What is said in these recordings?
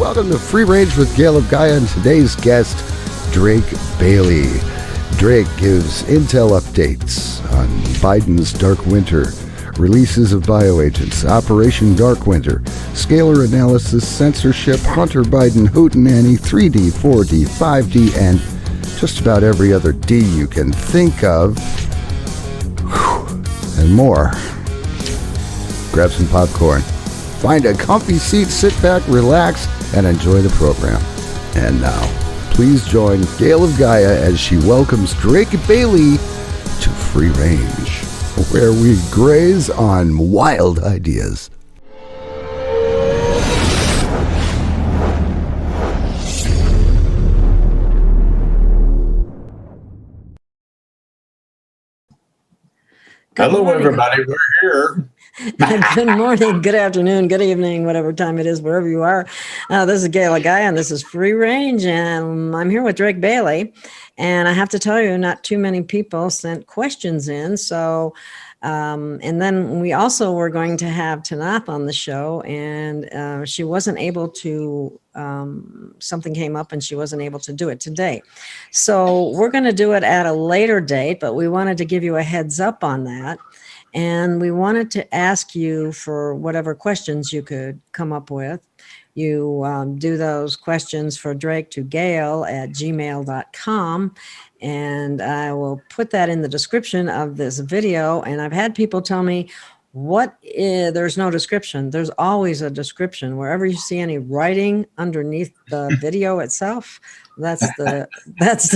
Welcome to Free Range with Gail of Gaia and today's guest, Drake Bailey. Drake gives intel updates on Biden's Dark Winter, releases of bioagents, Operation Dark Winter, scalar analysis, censorship, Hunter Biden, hootenanny, 3D, 4D, 5D, and just about every other D you can think of, and more. Grab some popcorn, find a comfy seat, sit back, relax, and enjoy the program. And now, please join Gail of Gaia as she welcomes Drake Bailey to Free Range, where we graze on wild ideas. Hello, everybody. We're here. Good morning, good afternoon, good evening, whatever time it is, wherever you are. This is Gail Guy, and this is Free Range, and I'm here with Drake Bailey. And I have to tell you, not too many people sent questions in. So, and then we also were going to have Tanaath on the show, and she wasn't able to, something came up and she wasn't able to do it today. So we're going to do it at a later date, but we wanted to give you a heads up on that. And we wanted to ask you for whatever questions you could come up with. You do those questions for Drake to Gail at gmail.com. And I will put that in the description of this video. And I've had people tell me, there's no description. There's always a description. Wherever you see any writing underneath the video itself, that's the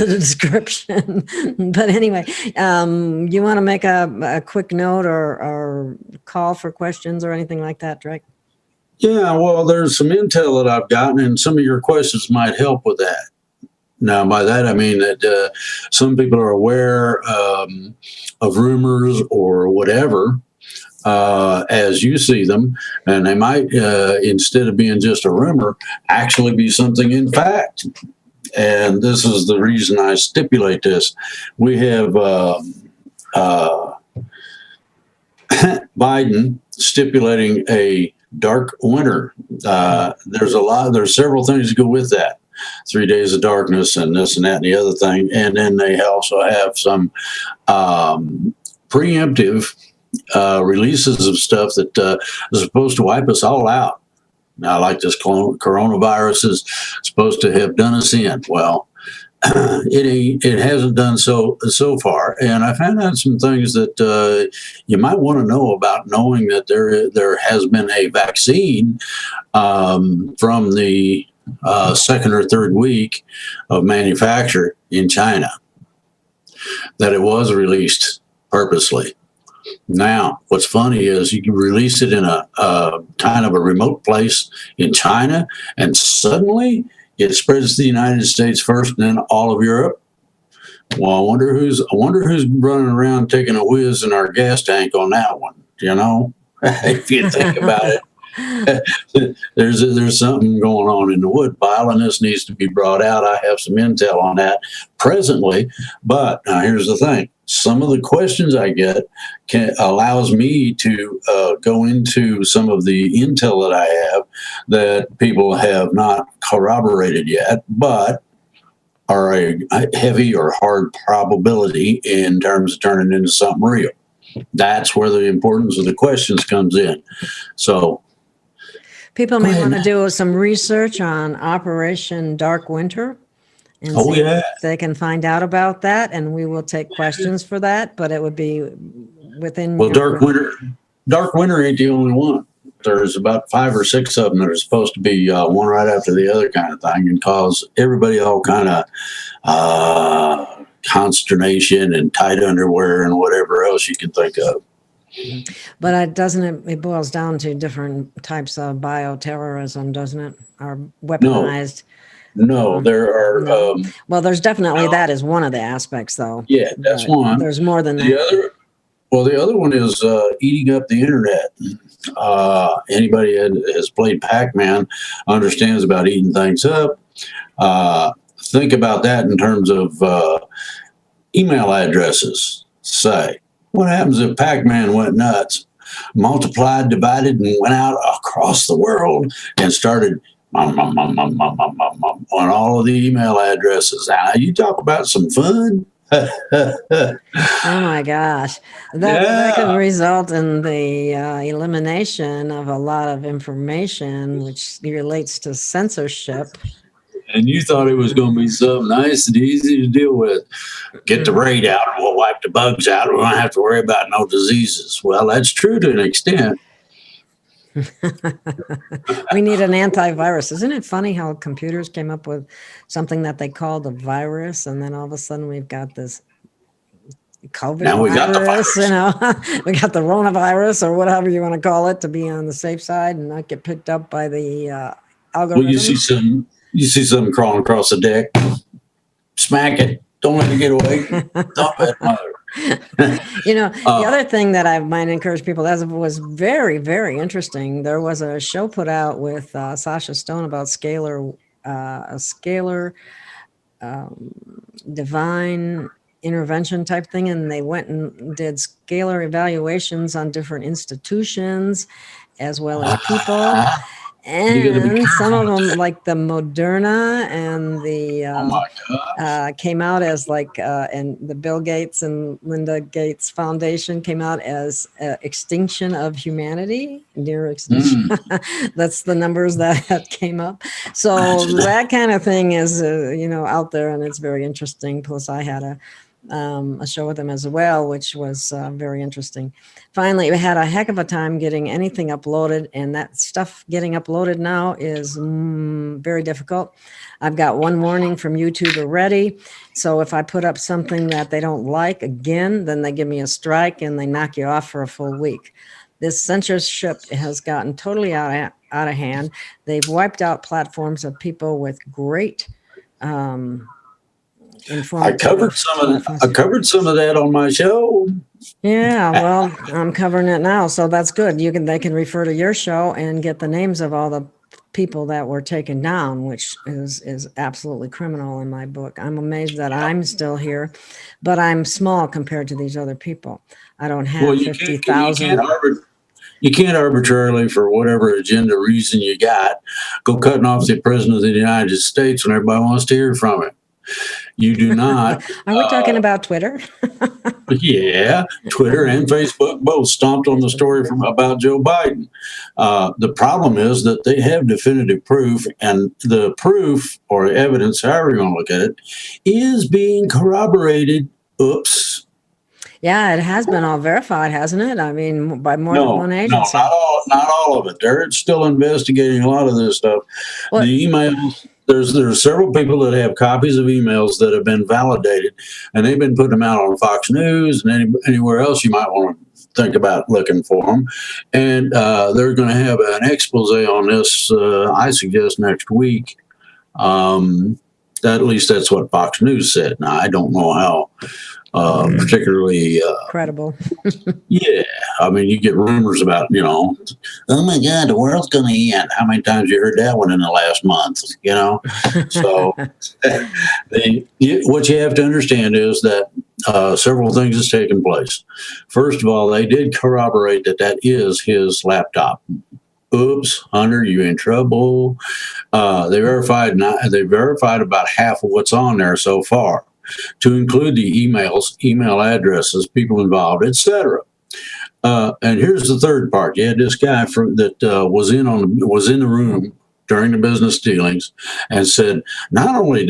description. But anyway, you want to make a quick note or call for questions or anything like that, Drake? Yeah, well, there's some intel that I've gotten, and some of your questions might help with that. Now, by that, I mean that some people are aware of rumors or whatever as you see them, and they might, instead of being just a rumor, actually be something in fact. And this is the reason I stipulate this. We have Biden stipulating a dark winter. There's several things to go with that. 3 days of darkness and this and that and the other thing. And then they also have some preemptive releases of stuff that is supposed to wipe us all out. Now, like this coronavirus is supposed to have done us in. Well, it hasn't done so far. And I found out some things that you might want to know about, knowing that there has been a vaccine from the second or third week of manufacture in China, that it was released purposely. Now, what's funny is you can release it in a kind of a remote place in China, and suddenly it spreads to the United States first, and then all of Europe. Well, I wonder who's running around taking a whiz in our gas tank on that one. You know, if you think about it. There's something going on in the wood pile, and this needs to be brought out. I have some intel on that presently, but now here's the thing. Some of the questions I get allows me to go into some of the intel that I have that people have not corroborated yet, but are a heavy or hard probability in terms of turning into something real. That's where the importance of the questions comes in. So people may want to do some research on Operation Dark Winter and see if they can find out about that, and we will take questions for that, but it would be within... Well, Dark Winter ain't the only one. There's about 5 or 6 of them that are supposed to be one right after the other kind of thing, and cause everybody all kind of consternation and tight underwear and whatever else you can think of. But it boils down to different types of bioterrorism, doesn't it? Or weaponized. No, there are. No. Well, there's definitely that is one of the aspects, though. Yeah, that's one. There's more than that. The other one is eating up the internet. Anybody that has played Pac-Man understands about eating things up. Think about that in terms of email addresses. Say, what happens if Pac-Man went nuts, multiplied, divided, and went out across the world and started on all of the email addresses. You talk about some fun. Oh my gosh, that can Yeah. result in the elimination of a lot of information, which relates to censorship. And you thought it was going to be something nice and easy to deal with. Get the raid out and we'll wipe the bugs out. We don't have to worry about no diseases. Well, that's true to an extent. We need an antivirus. Isn't it funny how computers came up with something that they called a virus, and then all of a sudden we've got this COVID Now we got the virus, virus. we got the coronavirus or whatever you want to call it, to be on the safe side and not get picked up by the algorithm. Well, you see something crawling across the deck, smack it. Don't let it get away. Dump it, mother. The other thing that I might encourage people, that was very, very interesting. There was a show put out with Sasha Stone about a scalar divine intervention type thing, and they went and did scalar evaluations on different institutions as well as people. And some of them, like the Moderna and the came out as and the Bill Gates and Linda Gates Foundation came out as extinction of humanity, near extinction. That's the numbers that came up. So that kind of thing is, out there, and it's very interesting. Plus, I had a show with them as well, which was very interesting. Finally, we had a heck of a time getting anything uploaded, and that stuff getting uploaded now is very difficult. I've got one warning from YouTube already. So if I put up something that they don't like again, then they give me a strike and they knock you off for a full week. This censorship has gotten totally out of hand. They've wiped out platforms of people with great I covered some of that on my show. Yeah, well, I'm covering it now, so that's good. They can refer to your show and get the names of all the people that were taken down, which is absolutely criminal in my book. I'm amazed that I'm still here, but I'm small compared to these other people. I don't have 50,000. You can't arbitrarily, for whatever agenda reason you got, go cutting off the president of the United States when everybody wants to hear from him. You do not. Are we talking about Twitter? Yeah, Twitter and Facebook both stomped on the story about Joe Biden. The problem is that they have definitive proof, and the proof or evidence, however you want to look at it, is being corroborated. Oops. Yeah, it has been all verified, hasn't it? I mean, by more than one agency. No, not all of it. They're still investigating a lot of this stuff. The emails. There's several people that have copies of emails that have been validated, and they've been putting them out on Fox News and anywhere else you might want to think about looking for them. And they're going to have an expose on this, I suggest, next week. At least that's what Fox News said. Now, I don't know how particularly credible. Yeah, I mean, you get rumors about, oh my God, the world's going to end. How many times you heard that one in the last month? So what you have to understand is that several things has taken place. First of all, they did corroborate that is his laptop. Oops, Hunter, you in trouble. They verified about half of what's on there so far, to include the emails, email addresses, people involved, etc. And here's the third part. You had this guy that was in the room during the business dealings and said, not only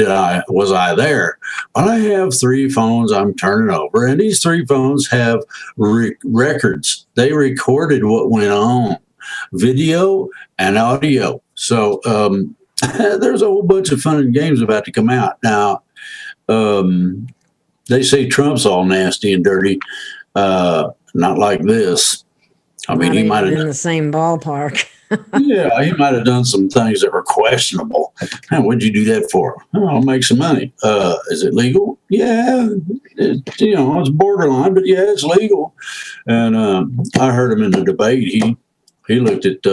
was I there, but I have 3 phones I'm turning over, and these 3 phones have records. They recorded what went on, video and audio. So there's a whole bunch of fun and games about to come out now. They say Trump's all nasty and dirty. Not like this. I mean, he might have in the same ballpark. Yeah, he might have done some things that were questionable. What'd you do that for? Oh, I'll make some money. Is it legal? Yeah, it's borderline, but yeah, it's legal. And I heard him in the debate. He looked at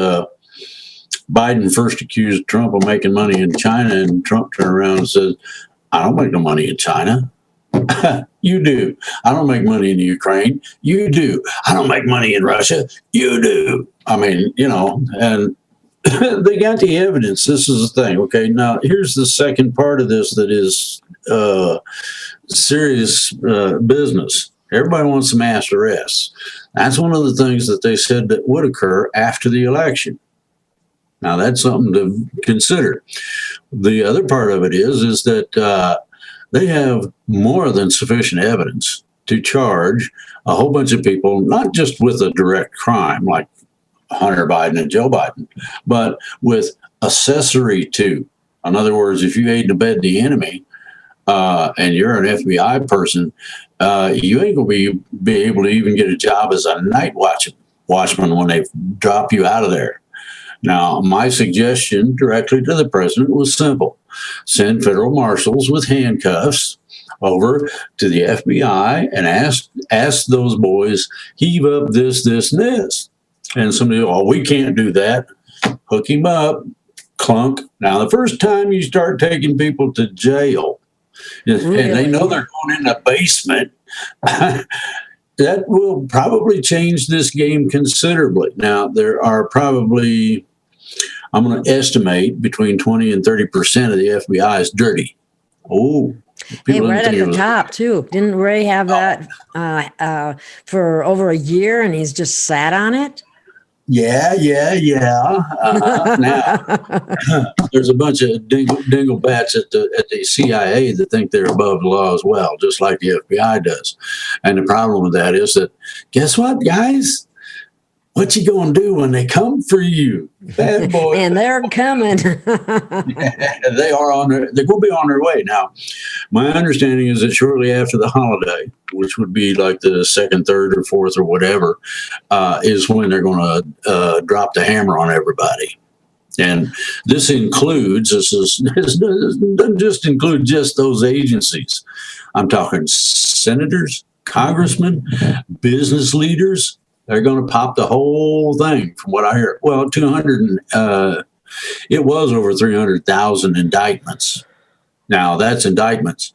Biden first accused Trump of making money in China, and Trump turned around and said, I don't make no money in China. You do. I don't make money in Ukraine. You do. I don't make money in Russia. You do. I mean, and they got the evidence. This is the thing. Okay, now here's the second part of this that is serious business. Everybody wants some mass arrests. That's one of the things that they said that would occur after the election. Now that's something to consider. The other part of it is that they have more than sufficient evidence to charge a whole bunch of people, not just with a direct crime like Hunter Biden and Joe Biden, but with accessory to. In other words, if you aid and abet the enemy and you're an FBI person, you ain't going to be able to even get a job as a night watchman when they drop you out of there. Now, my suggestion directly to the president was simple. Send federal marshals with handcuffs over to the FBI and ask those boys, heave up this, and this. And somebody, oh, we can't do that. Hook him up, clunk. Now, the first time you start taking people to jail, and they know they're going in the basement, that will probably change this game considerably. Now, there are probably, I'm going to estimate, between 20 and 30% of the FBI is dirty. Oh, hey, right at the top, too. Didn't Ray have that for over a year and he's just sat on it? Yeah. Now, there's a bunch of dinglebats at the CIA that think they're above the law as well, just like the FBI does. And the problem with that is that, guess what, guys? What you gonna do when they come for you, bad boys? And they're coming. They are they're gonna be on their way. Now, my understanding is that shortly after the holiday, which would be like the second, third, or fourth, or whatever, is when they're gonna drop the hammer on everybody. And this doesn't just include just those agencies. I'm talking senators, congressmen, business leaders. They're going to pop the whole thing, from what I hear. Well, it was over 300,000 indictments. Now, that's indictments.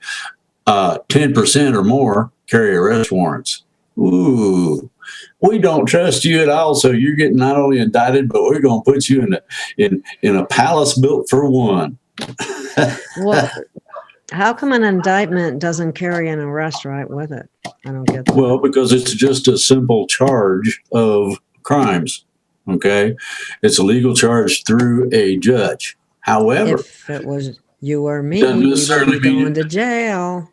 10% or more carry arrest warrants. Ooh, we don't trust you at all, so you're getting not only indicted, but we're going to put you in a palace built for one. Well, how come an indictment doesn't carry an arrest right with it? I don't get that. Well, because it's just a simple charge of crimes. Okay, it's a legal charge through a judge. However, if it was you or me, we would be going to jail.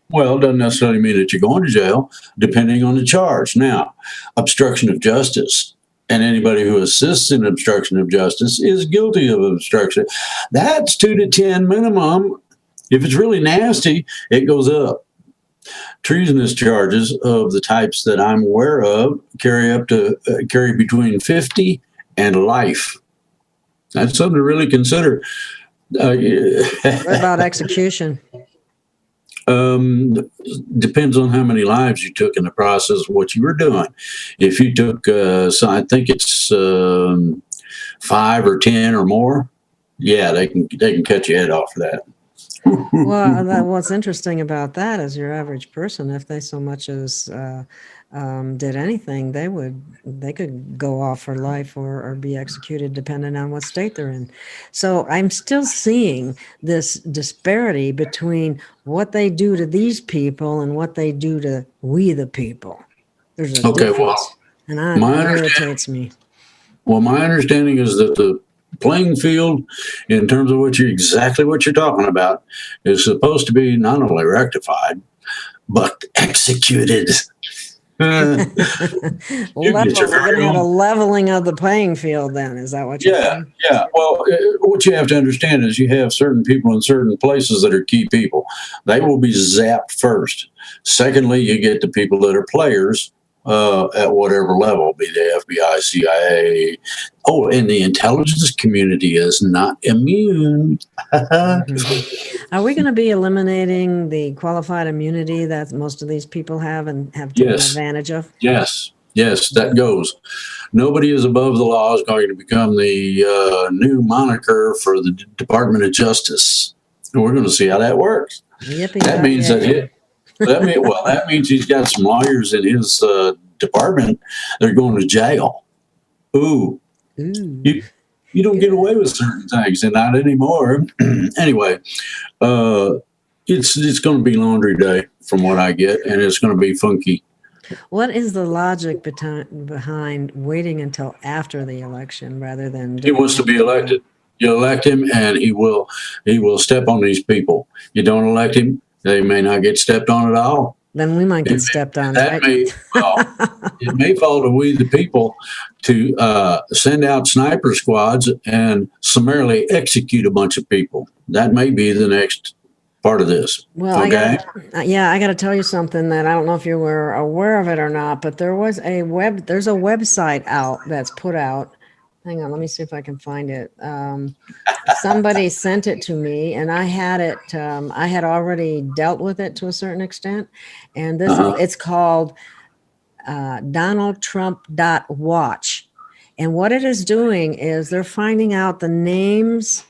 Well, it doesn't necessarily mean that you're going to jail, depending on the charge. Now, obstruction of justice, and anybody who assists in obstruction of justice is guilty of obstruction. That's 2 to 10 minimum. If it's really nasty, it goes up. Treasonous charges of the types that I'm aware of carry between 50 and life. That's something to really consider. What about execution? Depends on how many lives you took in the process of what you were doing. If you took, so I think it's 5 or 10 or more, yeah, they can cut your head off for that. Well, what's interesting about that is your average person, if they so much as did anything, they could go off for life or be executed depending on what state they're in. So I'm still seeing this disparity between what they do to these people and what they do to we the people. There's a difference, and that irritates me. Well, my understanding is that the playing field, in terms of exactly what you're talking about, is supposed to be not only rectified but executed. We're going to have a leveling of the playing field. Then is that what you're saying? Yeah. Well, what you have to understand is you have certain people in certain places that are key people. They will be zapped first. Secondly, you get the people that are players. At whatever level, be the FBI, CIA. Oh, and the intelligence community is not immune. Are we going to be eliminating the qualified immunity that most of these people have and have taken advantage of? Yes, that goes. Nobody is above the law is going to become the new moniker for the Department of Justice. And we're going to see how that works. That means that means he's got some lawyers in his department. They're going to jail. Ooh. You don't get away with certain things, and not anymore. Anyway, it's going to be laundry day from what I get, and it's going to be funky. What is the logic behind waiting until after the election rather than He wants to be elected. You elect him, and he will step on these people. You don't elect him, they may not get stepped on at all. Then we might get stepped on. That right? it may fall to we the people to send out sniper squads and summarily execute a bunch of people. That may be the next part of this. Well, okay. I got to tell you something that I don't know if you were aware of it or not, but there's a website out that's put out. Hang on, let me see if I can find it. Somebody sent it to me, and I had it. I had already dealt with it to a certain extent, and it's called DonaldTrump.watch. And what it is doing is they're finding out the names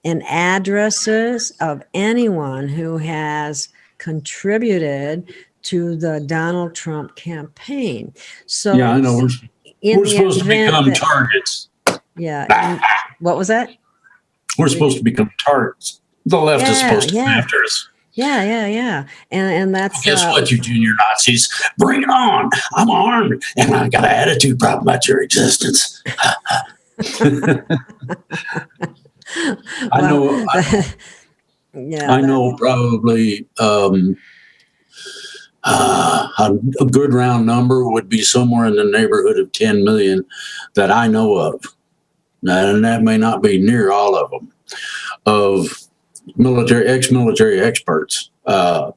and addresses of anyone who has contributed to the Donald Trump campaign. So yeah, I know we're supposed to become targets. Yeah. What was that? We're supposed to become targets. The left is supposed to come after us. Yeah. And that's guess what, you junior Nazis? Bring it on. I'm armed and I got an attitude problem about your existence. I know probably a good round number would be somewhere in the neighborhood of 10 million that I know of. And that may not be near all of them, of ex-military experts,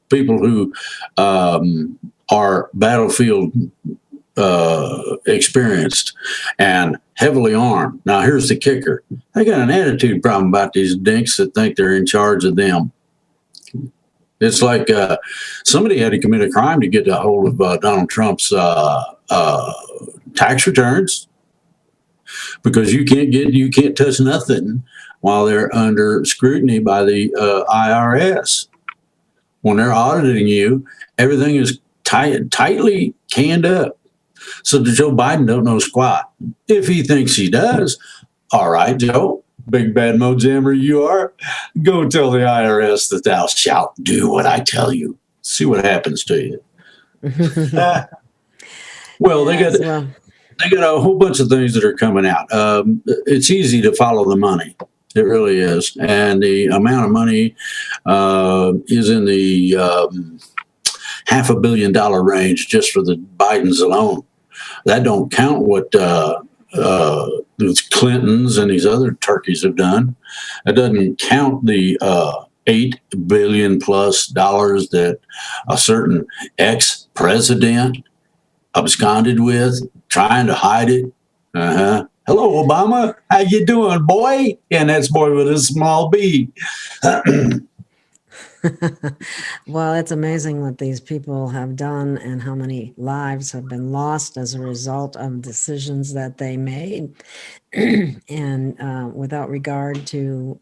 people who are battlefield experienced and heavily armed. Now, here's the kicker. They got an attitude problem about these dinks that think they're in charge of them. It's like somebody had to commit a crime to get a hold of Donald Trump's tax returns, because you can't touch nothing while they're under scrutiny by the IRS. When they're auditing you, everything is tightly canned up. So Joe Biden don't know squat. If he thinks he does, all right, Joe, big bad mojammer you are, go tell the IRS that thou shalt do what I tell you. See what happens to you. Well, they got a whole bunch of things that are coming out. It's easy to follow the money. It really is. And the amount of money is in the $500 million range just for the Bidens alone. That don't count what the Clintons and these other turkeys have done. It doesn't count the $8 billion plus that a certain ex-president absconded with, trying to hide it. Hello, Obama. How you doing, boy? And that's boy with a small b. Well, it's amazing what these people have done and how many lives have been lost as a result of decisions that they made, and without regard to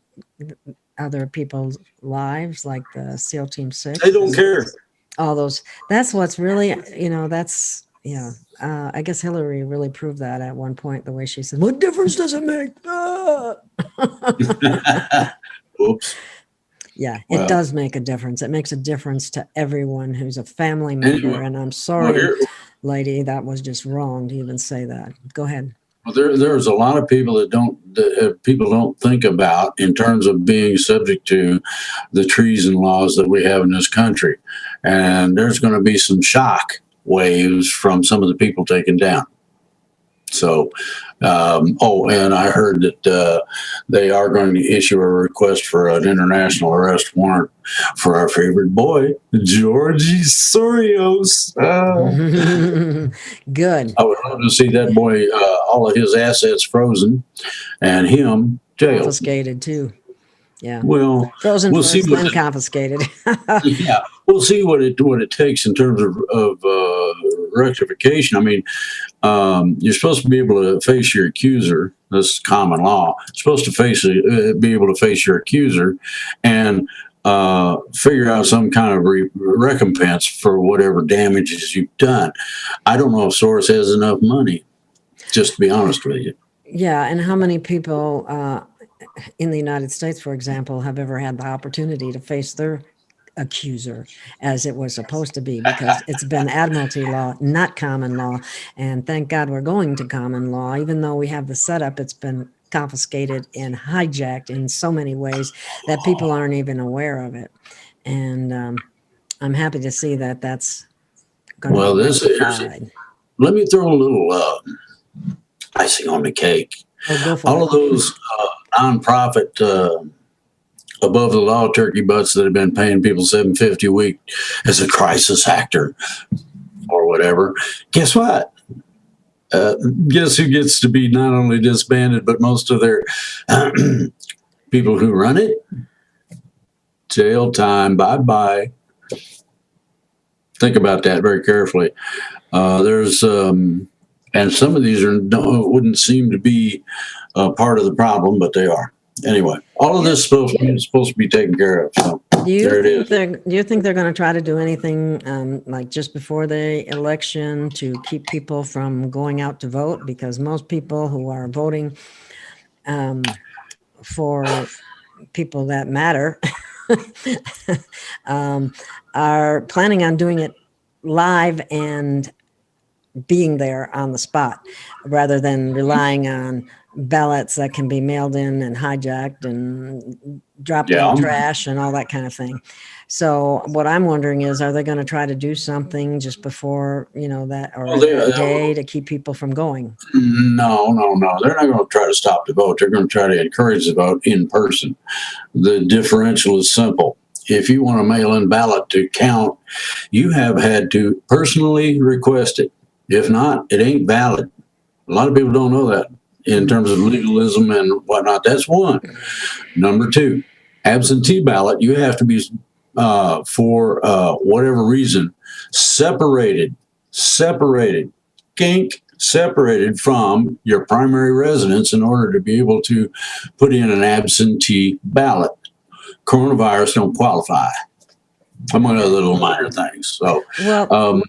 other people's lives, like the SEAL Team 6. They don't care. All those. That's what's really, I guess Hillary really proved that at one point, the way she said, "What difference does it make?" Oops. Yeah, it does make a difference. It makes a difference to everyone who's a family member. And I'm sorry, lady, that was just wrong to even say that. Go ahead. Well, there's a lot of people that people don't think about in terms of being subject to the treason laws that we have in this country. And there's going to be some shock waves from some of the people taken down. So, and I heard that they are going to issue a request for an international arrest warrant for our favorite boy, Georgie Soros. Good. I would love to see that boy, all of his assets frozen, and him jailed. Confiscated too. Yeah. Well, frozen, we'll see what confiscated. Yeah, we'll see what it takes in terms of rectification. I mean, you're supposed to be able to face your accuser. That's common law. You're supposed to be able to face your accuser, and figure out some kind of recompense for whatever damages you've done. I don't know if Soros has enough money, just to be honest with you. Yeah, and how many people in the United States, for example, have ever had the opportunity to face their accuser as it was supposed to be, because it's been admiralty law, not common law. And thank God we're going to common law. Even though we have the setup, it's been confiscated and hijacked in so many ways that people aren't even aware of it. And I'm happy to see that that's going to Well, be this is, rectified. let me throw a little icing on the cake. Oh, go for All it. of those nonprofit above the law turkey butts that have been paying people $750 a week as a crisis actor or whatever. Guess what? Guess who gets to be not only disbanded, but most of their people who run it? Jail time. Bye bye. Think about that very carefully. There's and some of these wouldn't seem to be part of the problem, but they are. Anyway, all of this is supposed to be taken care of. So Do you there it is. think do you think they're going to try to do anything like just before the election to keep people from going out to vote? Because most people who are voting for people that matter are planning on doing it live and being there on the spot, rather than relying on ballots that can be mailed in and hijacked and dropped in the trash and all that kind of thing. So what I'm wondering is, are they going to try to do something just before, that, or that day, to keep people from going? No. They're not going to try to stop the vote. They're going to try to encourage the vote in person. The differential is simple. If you want a mail-in ballot to count, you have had to personally request it. If not, it ain't valid. A lot of people don't know that in terms of legalism and whatnot. That's one. Number two, absentee ballot, you have to be, for whatever reason, separated from your primary residence in order to be able to put in an absentee ballot. Coronavirus don't qualify, among other little minor things. So, well,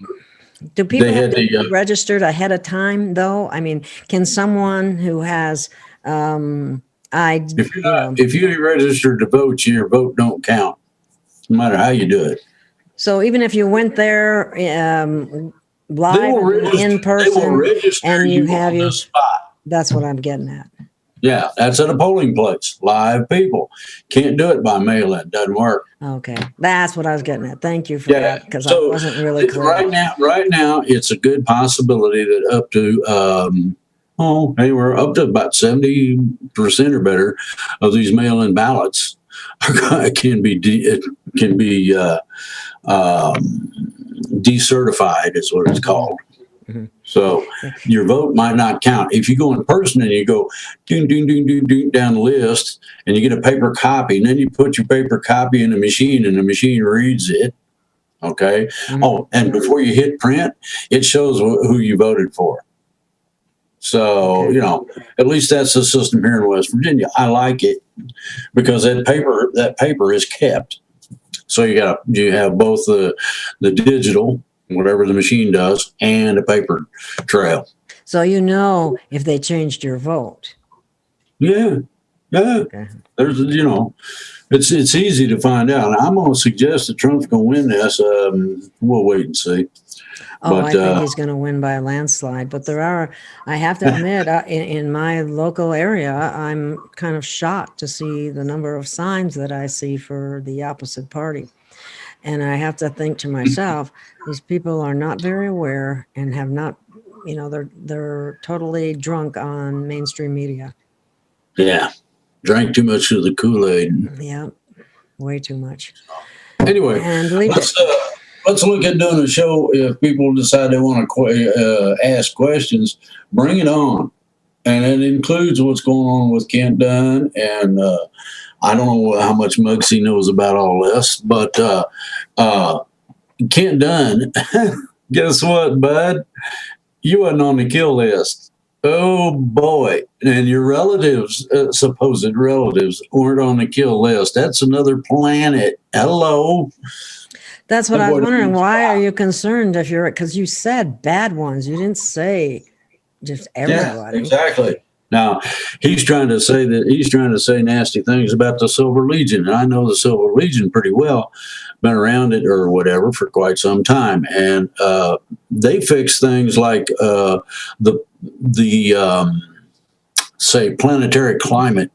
do people have to be registered ahead of time, though? I mean, can someone who has, if you registered to vote, your vote don't count, no matter how you do it. So even if you went there live in person, and you have your spot, that's what I'm getting at. Yeah, that's at a polling place. Live people. Can't do it by mail-in. Doesn't work. Okay, that's what I was getting at. Thank you for that, because I wasn't really clear. Right now, it's a good possibility that up to we're up to about 70% or better of these mail-in ballots can be decertified, is what it's called. Mm-hmm. So your vote might not count. If you go in person and you go ding, ding, ding, ding, ding, down the list, and you get a paper copy, and then you put your paper copy in the machine, and the machine reads it. Okay. Mm-hmm. Oh, and before you hit print, it shows who you voted for. So, at least that's the system here in West Virginia. I like it because that paper is kept. So you have both the digital, whatever the machine does, and a paper trail. So if they changed your vote. Yeah. Okay. There's it's easy to find out. I'm going to suggest that Trump's going to win this. We'll wait and see. Oh, I think he's going to win by a landslide. But I have to admit, in my local area, I'm kind of shocked to see the number of signs that I see for the opposite party. And I have to think to myself, these people are not very aware and have not, they're totally drunk on mainstream media. Yeah. Drank too much of the Kool-Aid. Yeah. Way too much. Anyway, let's look at doing a show. If people decide they want to ask questions, bring it on. And it includes what's going on with Kent Dunn. And I don't know how much Muggsy knows about all this, but Kent Dunn, guess what, bud? You wasn't on the kill list. Oh, boy. And your relatives, supposed relatives, weren't on the kill list. That's another planet. Hello. That's what I was wondering. Why are you concerned because you said bad ones. You didn't say just everybody. Yeah, exactly. Now, he's trying to say nasty things about the Silver Legion, and I know the Silver Legion pretty well. Been around it or whatever for quite some time, and they fix things like the say planetary climate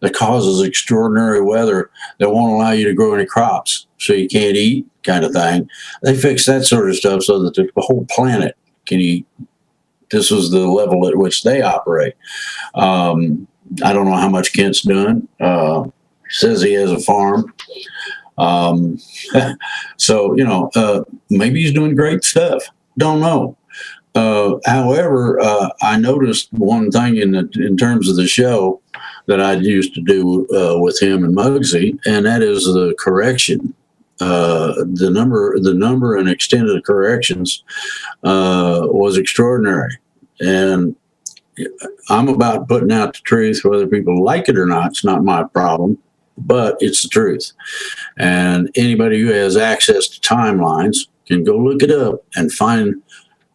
that causes extraordinary weather that won't allow you to grow any crops, so you can't eat, kind of thing. They fix that sort of stuff so that the whole planet can eat. This was the level at which they operate. I don't know how much Kent's doing. Says he has a farm. So, maybe he's doing great stuff. Don't know. However, I noticed one thing in terms of the show that I used to do with him and Muggsy, and that is the correction. The number and extent of the corrections was extraordinary, and I'm about putting out the truth. Whether people like it or not, it's not my problem, but it's the truth. And anybody who has access to timelines can go look it up and find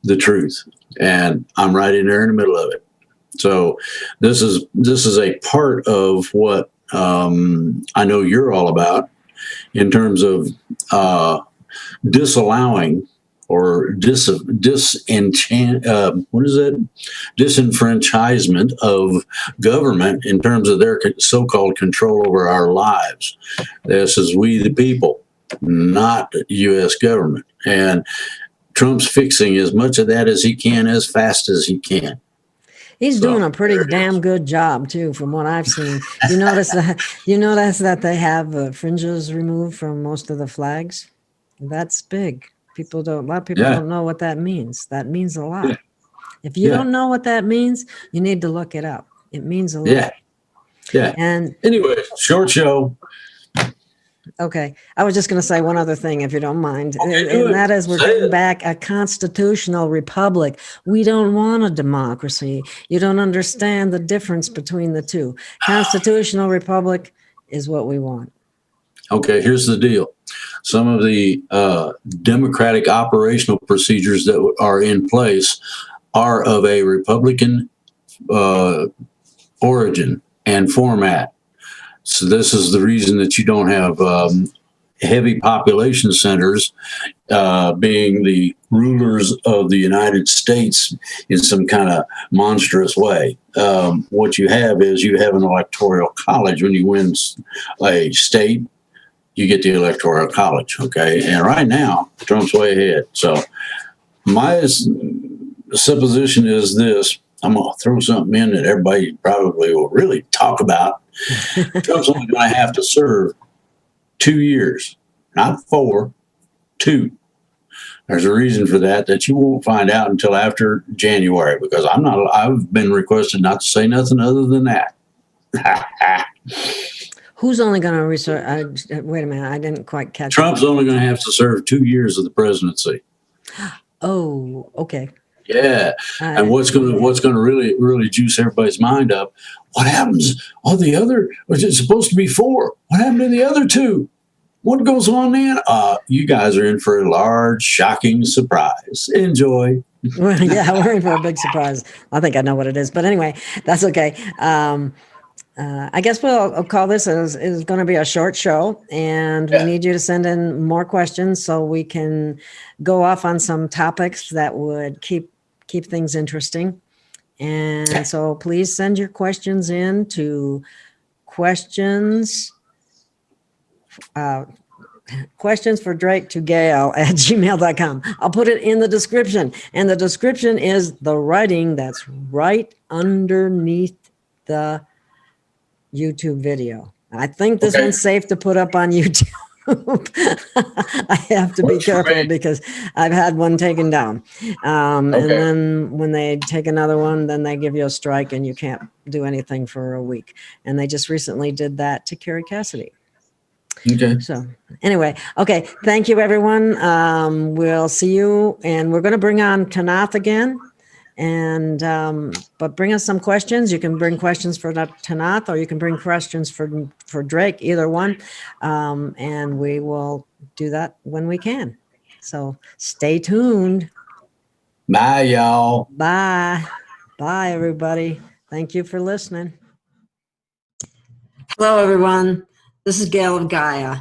the truth. And I'm right in there in the middle of it. So this is a part of what I know you're all about in terms of disallowing or disenfranchisement of government in terms of their so-called control over our lives. This is we the people, not the U.S. government. And Trump's fixing as much of that as he can, as fast as he can. He's doing a pretty damn good job too, from what I've seen. You notice that they have fringes removed from most of the flags. That's big. A lot of people don't know what that means. That means a lot. Yeah. If you don't know what that means, you need to look it up. It means a lot. Yeah. And anyway, short show. Okay. I was just going to say one other thing, if you don't mind. Okay, and that is we're getting back a constitutional republic. We don't want a democracy. You don't understand the difference between the two. Constitutional republic is what we want. Okay, here's the deal. Some of the democratic operational procedures that are in place are of a Republican origin and format. So this is the reason that you don't have heavy population centers being the rulers of the United States in some kind of monstrous way. What you have is you have an electoral college. When you win a state, you get the electoral college, okay? And right now, Trump's way ahead. So my supposition is this. I'm going to throw something in that everybody probably will really talk about. Trump's only going to have to serve 2 years, not 4, 2. There's a reason for that you won't find out until after January, because I've been requested not to say nothing other than that. Who's only going to research? Wait a minute, I didn't quite catch. Trump's only going to have to serve 2 years of the presidency. Oh, okay. Yeah, and what's going to really juice everybody's mind up? What happens? Oh, the other was it supposed to be 4? What happened to the other 2? What goes on then? You guys are in for a large, shocking surprise. Enjoy. Yeah, we're in for a big surprise. I think I know what it is, but anyway, that's okay. I guess we'll call this is going to be a short show, and we need you to send in more questions so we can go off on some topics that would keep things interesting. And so please send your questions in to questionsfordraketogail@gmail.com. I'll put it in the description, and the description is the writing that's right underneath the YouTube video. I think this one's safe to put up on YouTube. I have to be careful because I've had one taken down. And then when they take another one, then they give you a strike and you can't do anything for a week. And they just recently did that to Carrie Cassidy. Okay. So anyway, okay. Thank you, everyone. We'll see you. And we're going to bring on Tanaath again. And but bring us some questions. You can bring questions for Tanaath, or you can bring questions for Drake, either one, and we will do that when we can. So stay tuned. Bye, y'all. Bye everybody. Thank you for listening. Hello, everyone. This is Gail of Gaia.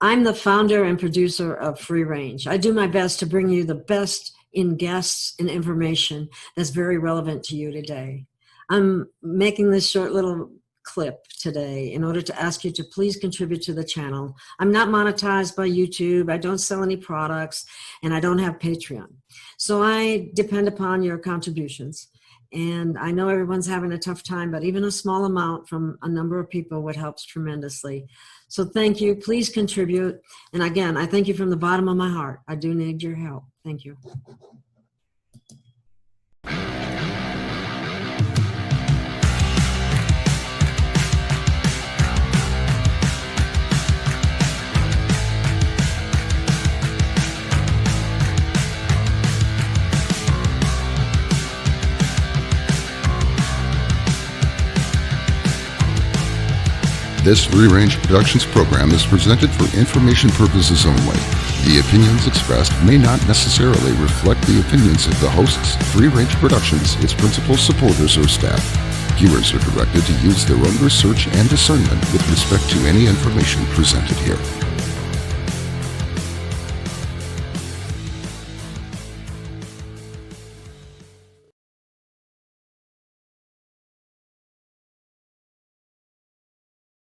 I'm the founder and producer of Free Range. I do my best to bring you the best in guests and information that's very relevant to you today. I'm making this short little clip today in order to ask you to please contribute to the channel. I'm not monetized by YouTube. I don't sell any products, and I don't have Patreon. So I depend upon your contributions. And I know everyone's having a tough time, but even a small amount from a number of people would help tremendously. So thank you. Please contribute. And again, I thank you from the bottom of my heart. I do need your help. Thank you. This Free Range Productions program is presented for information purposes only. The opinions expressed may not necessarily reflect the opinions of the hosts, Free Range Productions, its principal supporters, or staff. Viewers are directed to use their own research and discernment with respect to any information presented here.